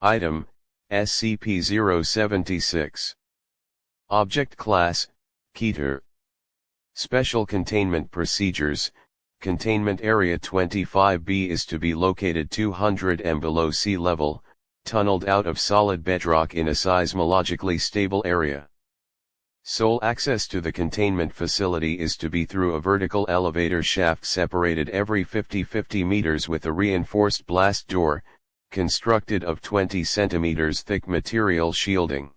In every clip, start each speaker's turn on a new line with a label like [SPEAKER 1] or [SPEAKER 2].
[SPEAKER 1] Item, SCP-076. Object Class, Keter. Special Containment Procedures. Containment Area 25B is to be located 200 m below sea level, tunneled out of solid bedrock in a seismologically stable area. Sole access to the containment facility is to be through a vertical elevator shaft separated every 50 meters with a reinforced blast door, constructed of 20 cm thick material shielding.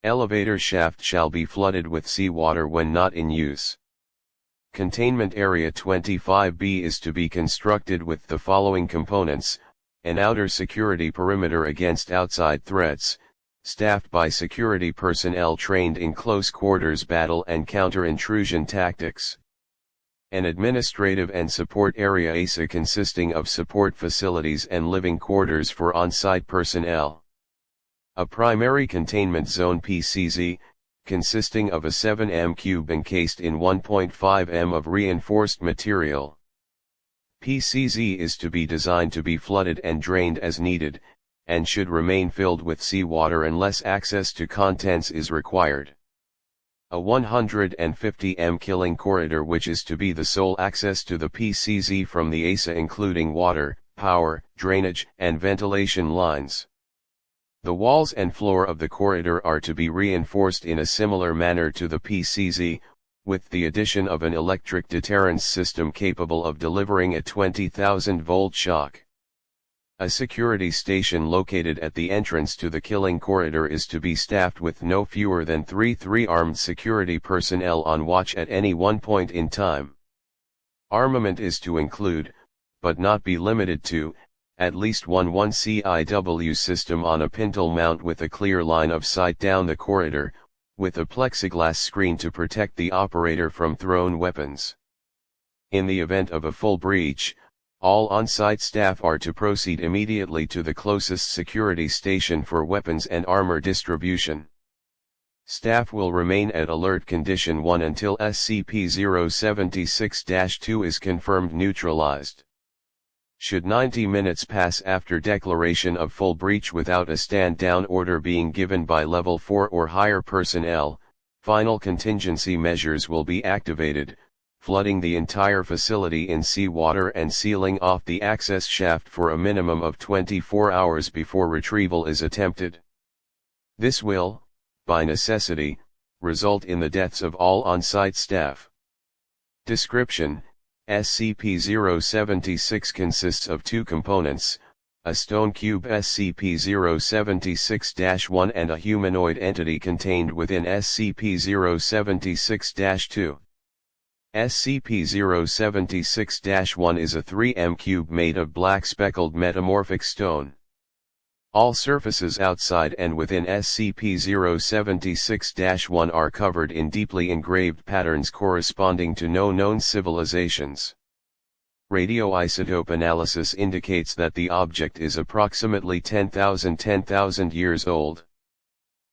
[SPEAKER 1] Elevator shaft shall be flooded with seawater when not in use. Containment Area 25B is to be constructed with the following components: an outer security perimeter against outside threats, staffed by security personnel trained in close quarters battle and counter-intrusion tactics. An administrative and support area ASA consisting of support facilities and living quarters for on-site personnel. A primary containment zone PCZ, consisting of a 7 cube encased in 1.5 m of reinforced material. PCZ is to be designed to be flooded and drained as needed, and should remain filled with seawater unless access to contents is required. A 150 m killing corridor which is to be the sole access to the PCZ from the ASA, including water, power, drainage and ventilation lines. The walls and floor of the corridor are to be reinforced in a similar manner to the PCZ, with the addition of an electric deterrence system capable of delivering a 20,000 volt shock. A security station located at the entrance to the killing corridor is to be staffed with no fewer than 3 armed security personnel on watch at any one point in time. Armament is to include, but not be limited to, at least one 1CIW system on a pintle mount with a clear line of sight down the corridor, with a plexiglass screen to protect the operator from thrown weapons. In the event of a full breach, all on-site staff are to proceed immediately to the closest security station for weapons and armor distribution. Staff will remain at alert condition 1 until SCP-076-2 is confirmed neutralized. Should 90 minutes pass after declaration of full breach without a stand-down order being given by Level 4 or higher personnel, final contingency measures will be activated, flooding the entire facility in seawater and sealing off the access shaft for a minimum of 24 hours before retrieval is attempted. This will, by necessity, result in the deaths of all on-site staff. Description: SCP-076 consists of two components, a stone cube SCP-076-1 and a humanoid entity contained within SCP-076-2. SCP-076-1 is a 3 m cube made of black speckled metamorphic stone. All surfaces outside and within SCP-076-1 are covered in deeply engraved patterns corresponding to no known civilizations. Radioisotope analysis indicates that the object is approximately 10,000 years old.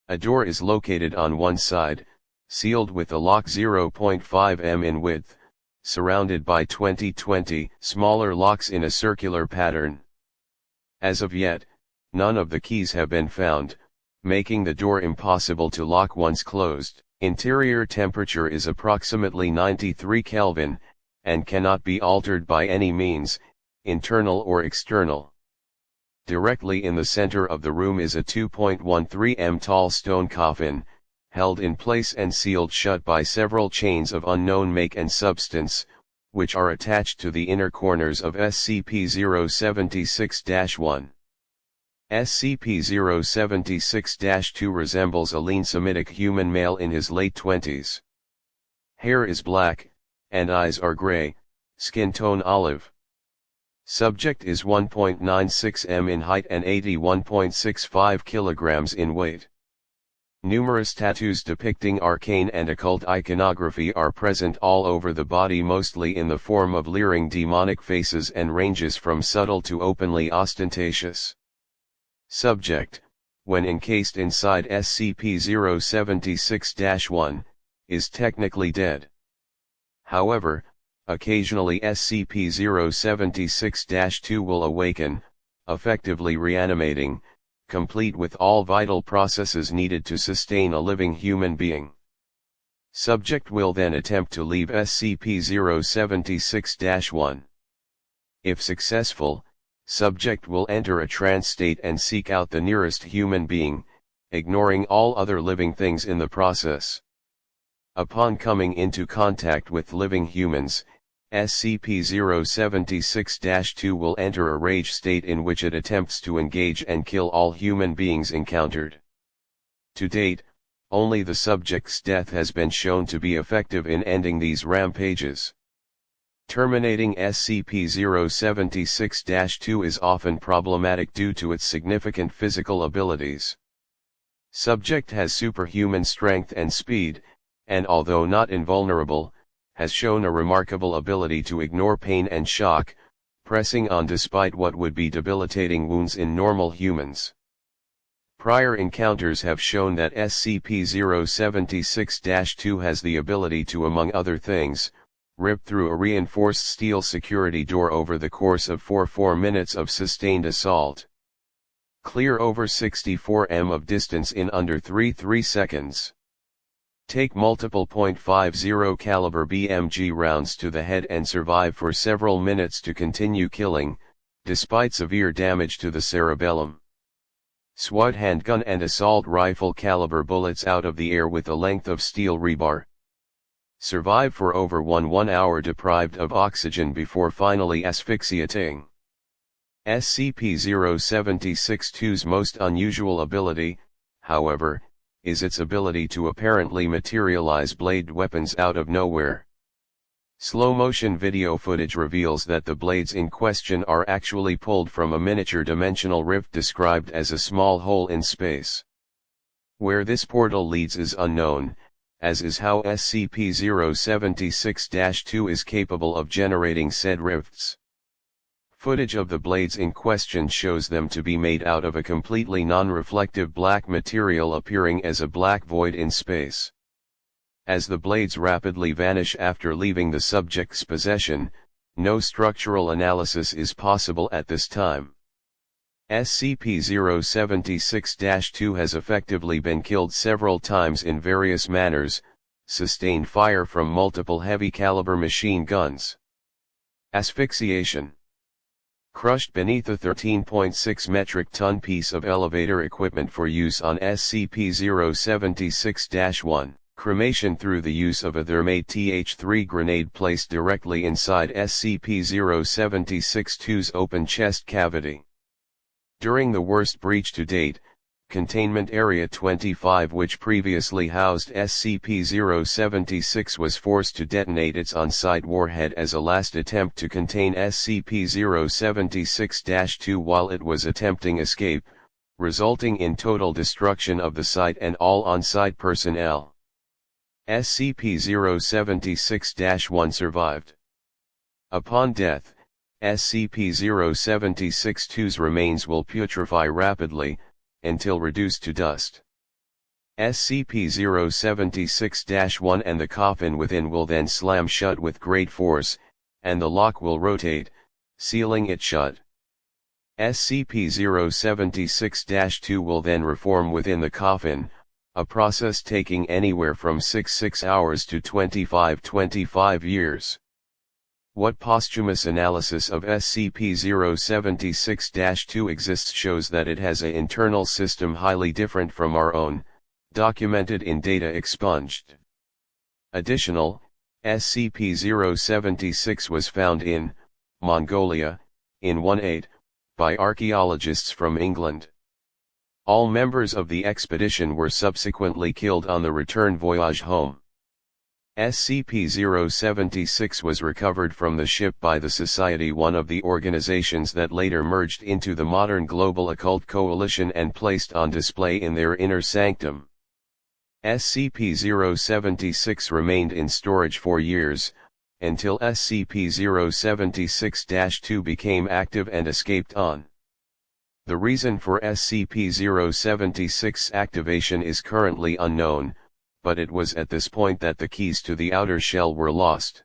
[SPEAKER 1] A door is located on one side, sealed with a lock 0.5 m in width, surrounded by 20 smaller locks in a circular pattern. As of yet, none of the keys have been found, making the door impossible to lock once closed. Interior temperature is approximately 93 Kelvin, and cannot be altered by any means, internal or external. Directly in the center of the room is a 2.13 m tall stone coffin, held in place and sealed shut by several chains of unknown make and substance, which are attached to the inner corners of SCP-076-1. SCP-076-2 resembles a lean Semitic human male in his late 20s. Hair is black, and eyes are gray, skin tone olive. Subject is 1.96 m in height and 81.65 kilograms in weight. Numerous tattoos depicting arcane and occult iconography are present all over the body, mostly in the form of leering demonic faces, and ranges from subtle to openly ostentatious. Subject, when encased inside SCP-076-1, is technically dead. However, occasionally SCP-076-2 will awaken, effectively reanimating, complete with all vital processes needed to sustain a living human being. Subject will then attempt to leave SCP-076-1. If successful, subject will enter a trance state and seek out the nearest human being, ignoring all other living things in the process. Upon coming into contact with living humans, SCP-076-2 will enter a rage state in which it attempts to engage and kill all human beings encountered. To date, only the subject's death has been shown to be effective in ending these rampages. Terminating SCP-076-2 is often problematic due to its significant physical abilities. Subject has superhuman strength and speed, and although not invulnerable, has shown a remarkable ability to ignore pain and shock, pressing on despite what would be debilitating wounds in normal humans. Prior encounters have shown that SCP-076-2 has the ability to, among other things, rip through a reinforced steel security door over the course of 4 minutes of sustained assault. Clear over 64 m of distance in under 3 seconds. Take multiple .50 caliber BMG rounds to the head and survive for several minutes to continue killing, despite severe damage to the cerebellum. Swat handgun and assault rifle caliber bullets out of the air with a length of steel rebar. Survive for over 1 hour deprived of oxygen before finally asphyxiating. SCP-076-2's most unusual ability, however, is its ability to apparently materialize blade weapons out of nowhere. Slow-motion video footage reveals that the blades in question are actually pulled from a miniature dimensional rift described as a small hole in space. Where this portal leads is unknown, as is how SCP-076-2 is capable of generating said rifts. Footage of the blades in question shows them to be made out of a completely non-reflective black material appearing as a black void in space. As the blades rapidly vanish after leaving the subject's possession, no structural analysis is possible at this time. SCP-076-2 has effectively been killed several times in various manners, sustained fire from multiple heavy-caliber machine guns. Asphyxiation. Crushed beneath a 13.6 metric ton piece of elevator equipment for use on SCP-076-1. Cremation through the use of a thermate Th3 grenade placed directly inside SCP-076-2's open chest cavity. During the worst breach to date, Containment Area 25, which previously housed SCP-076, was forced to detonate its on-site warhead as a last attempt to contain SCP-076-2 while it was attempting escape, resulting in total destruction of the site and all on-site personnel. SCP-076-1 survived. Upon death, SCP-076-2's remains will putrefy rapidly, until reduced to dust. SCP-076-1 and the coffin within will then slam shut with great force, and the lock will rotate, sealing it shut. SCP-076-2 will then reform within the coffin, a process taking anywhere from 6 hours to 25 years. What posthumous analysis of SCP-076-2 exists shows that it has an internal system highly different from our own, documented in data expunged. Additional, SCP-076 was found in Mongolia, in 18, by archaeologists from England. All members of the expedition were subsequently killed on the return voyage home. SCP-076 was recovered from the ship by the Society, one of the organizations that later merged into the modern Global Occult Coalition, and placed on display in their inner sanctum. SCP-076 remained in storage for years, until SCP-076-2 became active and escaped on. The reason for SCP-076 activation is currently unknown, but it was at this point that the keys to the outer shell were lost.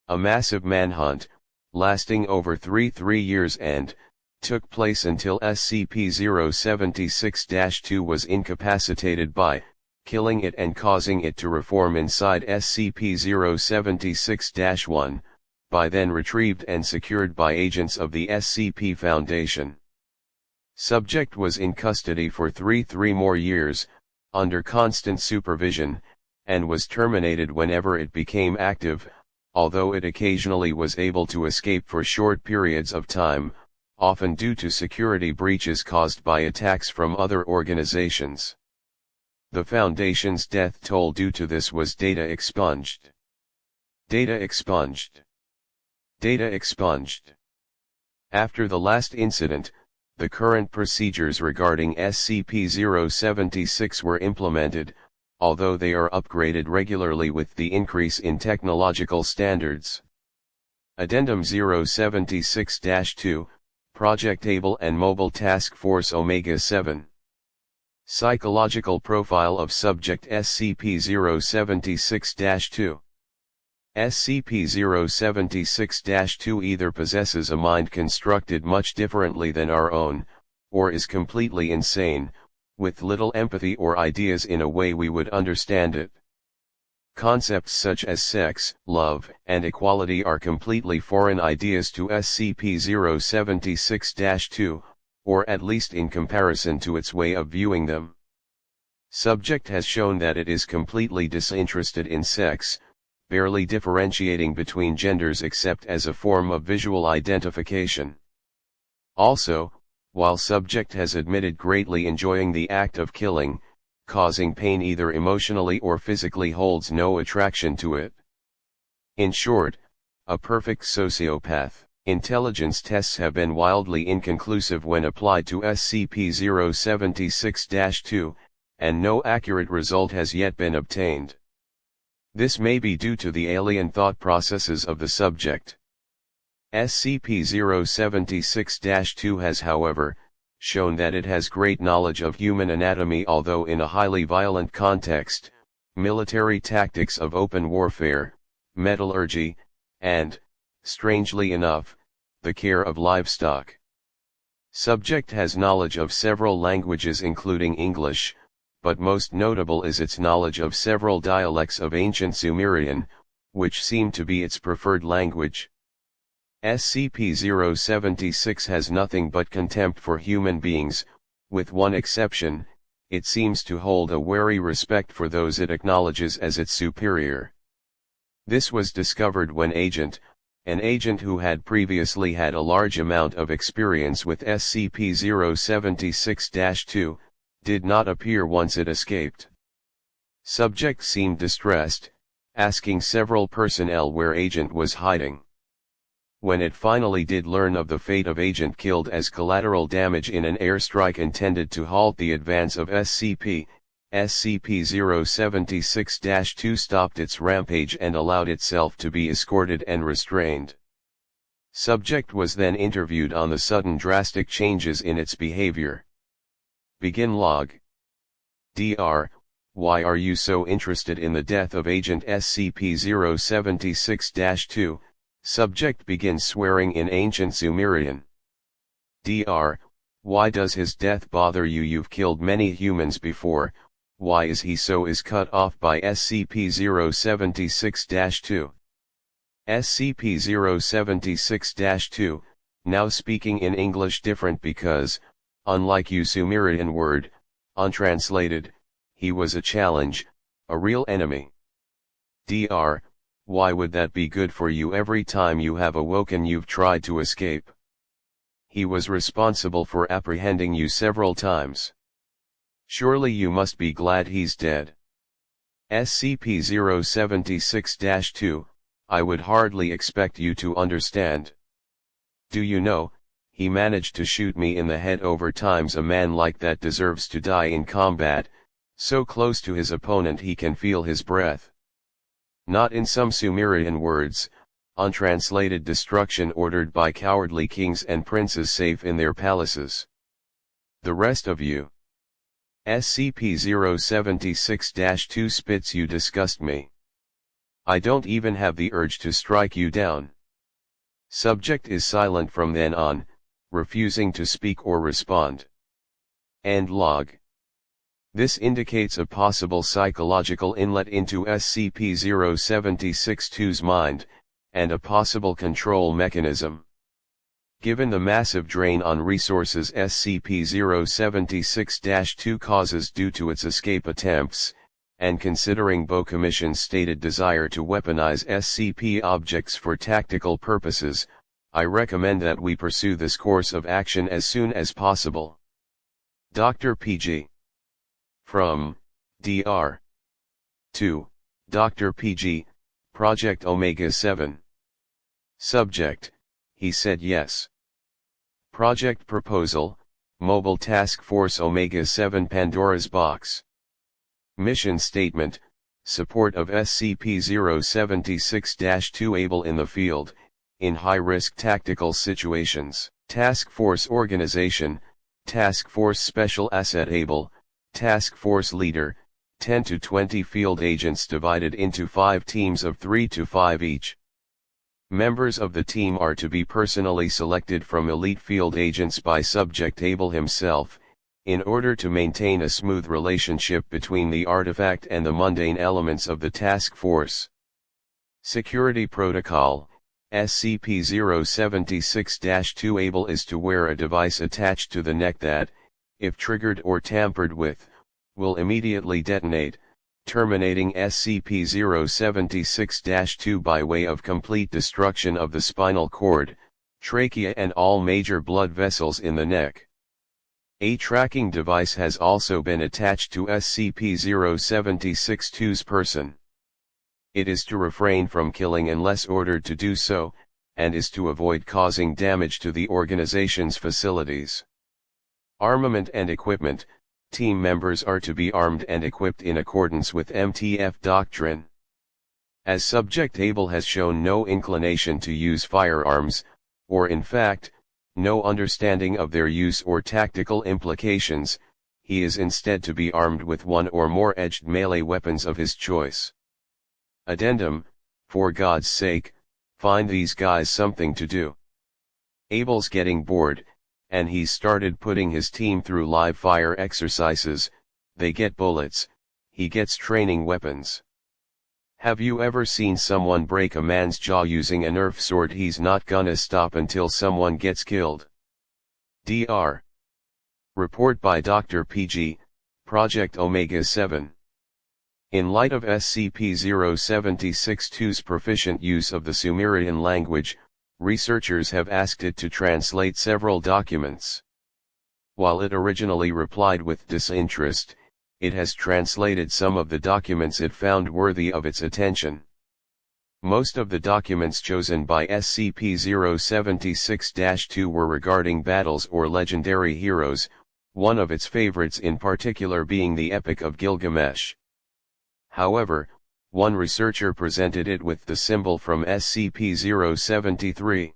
[SPEAKER 1] A massive manhunt, lasting over 3 years and, took place until SCP-076-2 was incapacitated by killing it and causing it to reform inside SCP-076-1, by then retrieved and secured by agents of the SCP Foundation. Subject was in custody for three more years, under constant supervision, and was terminated whenever it became active, although it occasionally was able to escape for short periods of time, often due to security breaches caused by attacks from other organizations. The Foundation's death toll due to this was data expunged. Data expunged. Data expunged. After the last incident, the current procedures regarding SCP-076 were implemented, although they are upgraded regularly with the increase in technological standards. Addendum 076-2, Projectable and Mobile Task Force Omega-7. Psychological Profile of Subject SCP-076-2. SCP-076-2 either possesses a mind constructed much differently than our own, or is completely insane, with little empathy or ideas in a way we would understand it. Concepts such as sex, love, and equality are completely foreign ideas to SCP-076-2, or at least in comparison to its way of viewing them. Subject has shown that it is completely disinterested in sex, barely differentiating between genders except as a form of visual identification. Also, while subject has admitted greatly enjoying the act of killing, causing pain either emotionally or physically holds no attraction to it. In short, a perfect sociopath. Intelligence tests have been wildly inconclusive when applied to SCP-076-2, and no accurate result has yet been obtained. This may be due to the alien thought processes of the subject. SCP-076-2 has, however, shown that it has great knowledge of human anatomy, although in a highly violent context, military tactics of open warfare, metallurgy, and, strangely enough, the care of livestock. Subject has knowledge of several languages including English, but most notable is its knowledge of several dialects of ancient Sumerian, which seem to be its preferred language. SCP-076 has nothing but contempt for human beings, with one exception: it seems to hold a wary respect for those it acknowledges as its superior. This was discovered when an agent who had previously had a large amount of experience with SCP-076-2, did not appear once it escaped. Subject seemed distressed, asking several personnel where Agent was hiding. When it finally did learn of the fate of Agent killed as collateral damage in an airstrike intended to halt the advance of SCP-076-2 stopped its rampage and allowed itself to be escorted and restrained. Subject was then interviewed on the sudden drastic changes in its behavior. Begin log. Dr. Why are you so interested in the death of Agent SCP-076-2? Subject begins swearing in ancient Sumerian. Dr. Why does his death bother you? You've killed many humans before. Why is he so is cut off by SCP-076-2? SCP-076-2, now speaking in English different because, unlike you Sumerian word, untranslated, he was a challenge, a real enemy. Dr. Why would that be good for you? Every time you have awoken you've tried to escape. He was responsible for apprehending you several times. Surely you must be glad he's dead. SCP-076-2, I would hardly expect you to understand. Do you know, he managed to shoot me in the head over times. A man like that deserves to die in combat, so close to his opponent he can feel his breath. Not in some Sumerian words, untranslated destruction ordered by cowardly kings and princes safe in their palaces. The rest of you. SCP-076-2 spits you disgust me. I don't even have the urge to strike you down. Subject is silent from then on, refusing to speak or respond. End log. This indicates a possible psychological inlet into SCP-0762's mind, and a possible control mechanism. Given the massive drain on resources SCP-076-2 causes due to its escape attempts, and considering Bo Commission's stated desire to weaponize SCP objects for tactical purposes, I recommend that we pursue this course of action as soon as possible. Dr. PG. From Dr. to Dr. PG, Project Omega 7. Subject: he said yes. Project Proposal, Mobile Task Force Omega 7 Pandora's Box. Mission Statement, Support of SCP-076-2 Able in the field, in high-risk tactical situations. Task Force Organization, Task Force Special Asset Able, Task Force Leader, 10 to 20 field agents divided into 5 teams of 3 to 5 each. Members of the team are to be personally selected from elite field agents by Subject Able himself, in order to maintain a smooth relationship between the artifact and the mundane elements of the task force. Security Protocol, SCP-076-2 Able is to wear a device attached to the neck that, if triggered or tampered with, will immediately detonate, terminating SCP-076-2 by way of complete destruction of the spinal cord, trachea and all major blood vessels in the neck. A tracking device has also been attached to SCP-076-2's person. It is to refrain from killing unless ordered to do so, and is to avoid causing damage to the organization's facilities. Armament and Equipment. Team members are to be armed and equipped in accordance with MTF doctrine. As Subject Able has shown no inclination to use firearms, or in fact, no understanding of their use or tactical implications, he is instead to be armed with one or more edged melee weapons of his choice. Addendum, for God's sake, find these guys something to do. Abel's getting bored, and he's started putting his team through live fire exercises. They get bullets, he gets training weapons. Have you ever seen someone break a man's jaw using a Nerf sword? He's not gonna stop until someone gets killed. Dr. Report by Dr. PG, Project Omega 7. In light of SCP-076-2's proficient use of the Sumerian language, researchers have asked it to translate several documents. While it originally replied with disinterest, it has translated some of the documents it found worthy of its attention. Most of the documents chosen by SCP-076-2 were regarding battles or legendary heroes, one of its favorites in particular being the Epic of Gilgamesh. However, one researcher presented it with the symbol from SCP-073.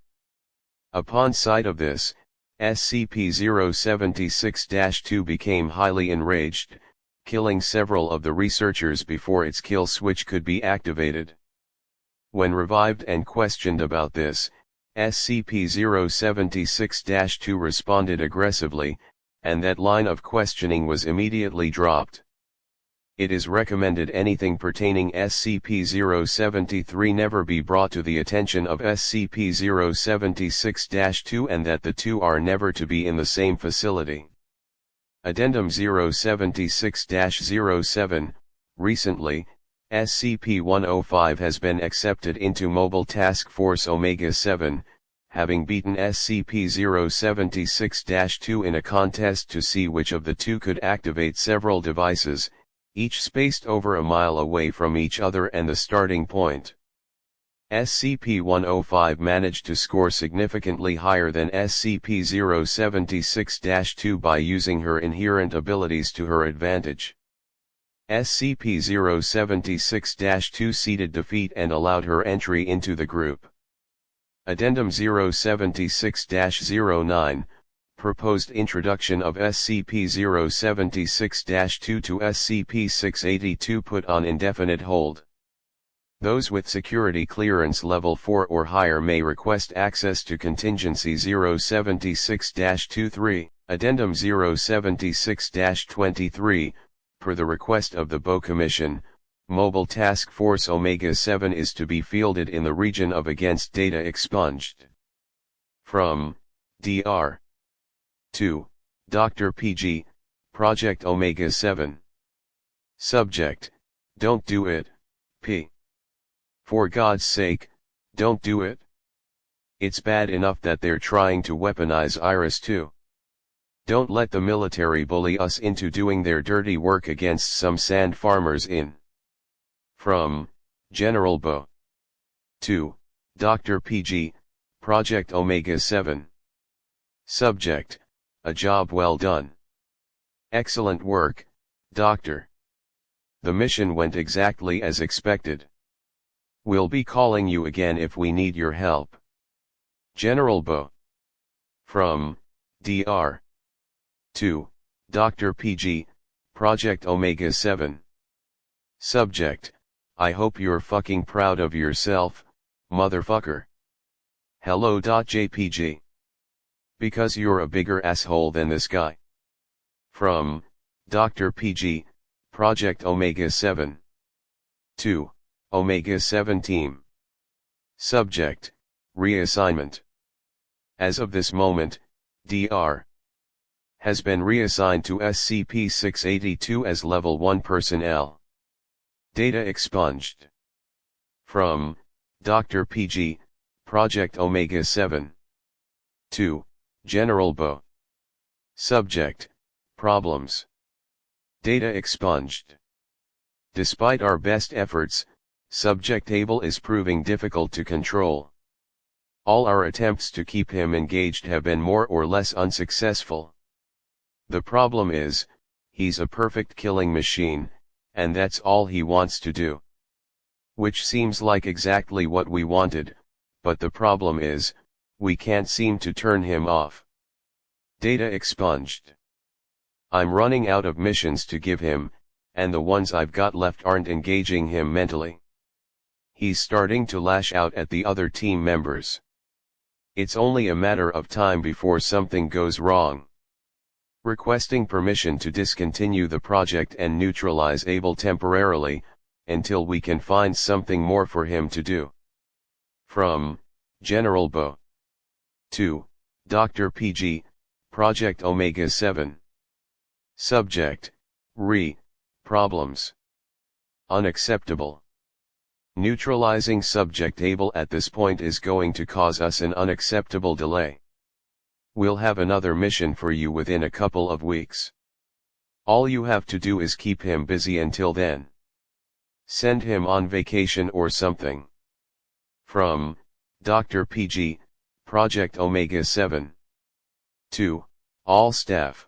[SPEAKER 1] Upon sight of this, SCP-076-2 became highly enraged, killing several of the researchers before its kill switch could be activated. When revived and questioned about this, SCP-076-2 responded aggressively, and that line of questioning was immediately dropped. It is recommended anything pertaining SCP-073 never be brought to the attention of SCP-076-2 and that the two are never to be in the same facility. Addendum 076-07, recently, SCP-105 has been accepted into Mobile Task Force Omega 7, having beaten SCP-076-2 in a contest to see which of the two could activate several devices, each spaced over a mile away from each other and the starting point. SCP-105 managed to score significantly higher than SCP-076-2 by using her inherent abilities to her advantage. SCP-076-2 ceded defeat and allowed her entry into the group. Addendum 076-09, Proposed introduction of SCP-076-2 to SCP-682 put on indefinite hold. Those with security clearance level 4 or higher may request access to Contingency 076-23, Addendum 076-23, per the request of the Boe Commission. Mobile Task Force Omega-7 is to be fielded in the region of against data expunged. From Dr. to Dr. PG, Project Omega-7. Subject: Don't do it, P. For God's sake, don't do it. It's bad enough that they're trying to weaponize Iris too. Don't let the military bully us into doing their dirty work against some sand farmers in. From General Boe to Dr. PG, Project Omega-7. Subject: A job well done. Excellent work, Doctor. The mission went exactly as expected. We'll be calling you again if we need your help. General Boe. From Dr. to Dr. PG, Project Omega-7. Subject: I hope you're fucking proud of yourself, motherfucker. Hello. JPG. Because you're a bigger asshole than this guy. From Dr. PG, Project Omega-7. to Omega-7 Team. Subject: Reassignment. As of this moment, Dr. has been reassigned to SCP-682 as Level 1 personnel. Data expunged. From Dr. PG, Project Omega-7. to General Boe. Subject: Problems. Data expunged. Despite our best efforts, Subject Abel is proving difficult to control. All our attempts to keep him engaged have been more or less unsuccessful. The problem is, he's a perfect killing machine, and that's all he wants to do. Which seems like exactly what we wanted, but the problem is, we can't seem to turn him off. Data expunged. I'm running out of missions to give him, and the ones I've got left aren't engaging him mentally. He's starting to lash out at the other team members. It's only a matter of time before something goes wrong. Requesting permission to discontinue the project and neutralize Abel temporarily, until we can find something more for him to do. From General Boe to Dr. PG, Project Omega-7. Subject: Problems. Unacceptable. Neutralizing Subject Abel at this point is going to cause us an unacceptable delay. We'll have another mission for you within a couple of weeks. All you have to do is keep him busy until then. Send him on vacation or something. From Dr. PG, Project Omega-7. to all staff.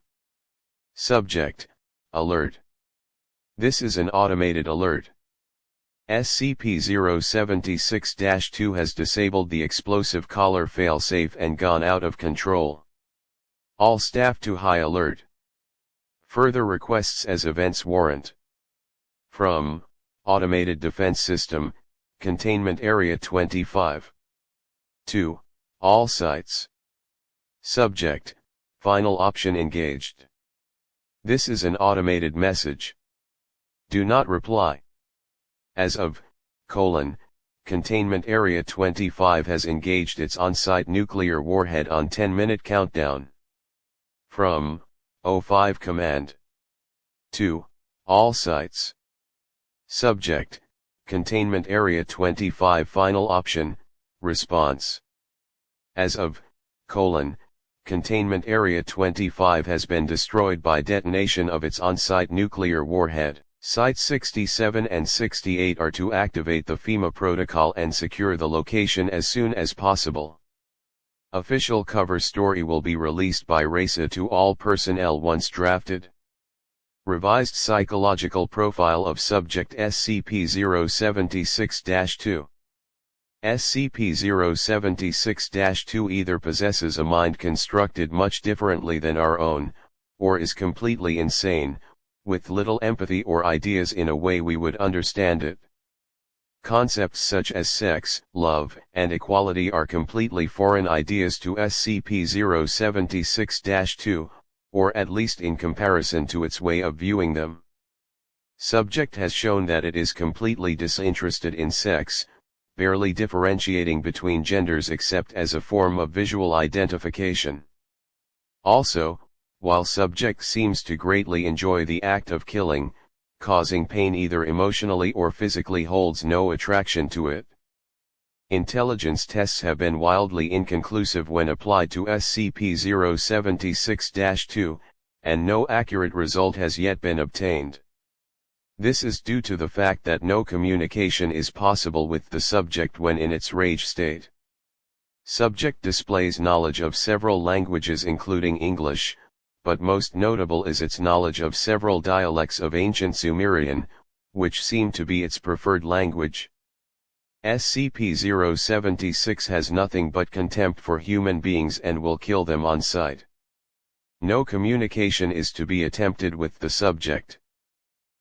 [SPEAKER 1] Subject: Alert. This is an automated alert. SCP-076-2 has disabled the explosive collar failsafe and gone out of control. All staff to high alert. Further requests as events warrant. From Automated Defense System, Containment Area 25. to all sites. Subject: Final option engaged. This is an automated message. Do not reply. As of, Containment Area 25 has engaged its on-site nuclear warhead on 10-minute countdown. From O5 Command. to all sites. Subject: Containment Area 25 Final option, response. As of, Containment Area 25 has been destroyed by detonation of its on-site nuclear warhead. Sites 67 and 68 are to activate the FEMA protocol and secure the location as soon as possible. Official cover story will be released by RACA to all personnel once drafted. Revised psychological profile of subject SCP-076-2. SCP-076-2 either possesses a mind constructed much differently than our own, or is completely insane, with little empathy or ideas in a way we would understand it. Concepts such as sex, love, and equality are completely foreign ideas to SCP-076-2, or at least in comparison to its way of viewing them. Subject has shown that it is completely disinterested in sex, barely differentiating between genders except as a form of visual identification. Also, while subject seems to greatly enjoy the act of killing, causing pain either emotionally or physically holds no attraction to it. Intelligence tests have been wildly inconclusive when applied to SCP-076-2, and no accurate result has yet been obtained. This is due to the fact that no communication is possible with the subject when in its rage state. Subject displays knowledge of several languages including English, but most notable is its knowledge of several dialects of ancient Sumerian, which seem to be its preferred language. SCP-076 has nothing but contempt for human beings and will kill them on sight. No communication is to be attempted with the subject.